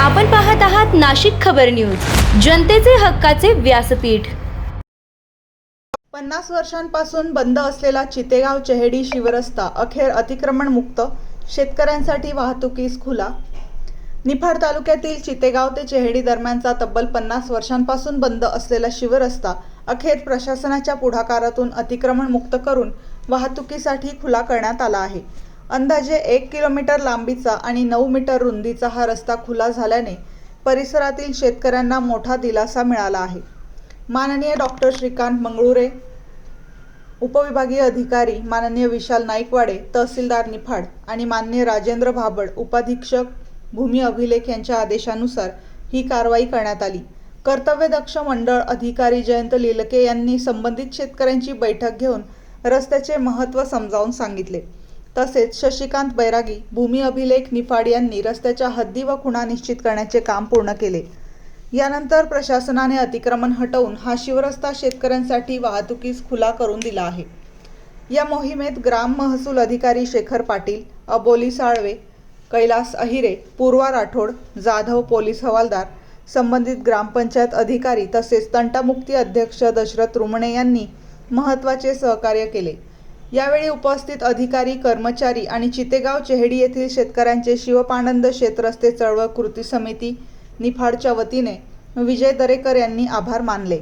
आपण पाहत आहात नाशिक खबर न्यूज, जनतेचे हक्काचे व्यासपीठ। 50 वर्षांपासून बंद असलेला चितेगाव चेहेडी शिवरस्ता अखेर अतिक्रमण मुक्त, शेतकऱ्यांसाठी वाहतुकीस खुला। निफाड तालुक्यातील चितेगाव ते चेहेडी दरम्यानचा तब्बल 50 वर्षांपासून बंद असलेला शिवरस्ता अखेर प्रशासनाच्या पुढाकारातून अतिक्रमण मुक्त करून वाहतुकीसाठी खुला करण्यात आला आहे। अंदाजे 1 किलोमीटर लांबीचा आणि 9 मीटर रुंदीचा हा रस्ता खुला झाल्याने परिसरातील शेतकऱ्यांना मोठा दिलासा मिळाला आहे। माननीय डॉक्टर श्रीकांत मंगळुरे, उपविभागीय अधिकारी माननीय विशाल नाईकवाडे, तहसीलदार निफाड आणि माननीय राजेंद्र भाबड, उपाधीक्षक भूमी अभिलेख यांच्या आदेशानुसार ही कारवाई करण्यात आली। कर्तव्यदक्ष मंडळ अधिकारी जयंत लिलके यांनी संबंधित शेतकऱ्यांची बैठक घेऊन रस्त्याचे महत्त्व समजावून सांगितले। तसेच शशिकांत बैरागी, भूमी अभिलेख निफाड यांनी रस्त्याच्या हद्दी व खुणा निश्चित करण्याचे काम पूर्ण केले। यानंतर प्रशासनाने अतिक्रमण हटवून हा शिवरस्ता शेतकऱ्यांसाठी वाहतुकीस खुला करून दिला आहे। या मोहिमेत ग्राम महसूल अधिकारी शेखर पाटील, अबोली साळवे, कैलास अहिरे, पूर्वा राठोड, जाधव पोलीस हवालदार, संबंधित ग्रामपंचायत अधिकारी तसेच तंटामुक्ती अध्यक्ष दशरथ रुमणे यांनी महत्त्वाचे सहकार्य केले। यावेळी उपस्थित अधिकारी, कर्मचारी आणि चितेगाव चेहेडी येथील शेतकऱ्यांचे शिवपानंद शेतरस्ते चळवळ कृती समिती निफाडच्या वतीने विजय दरेकर यांनी आभार मानले।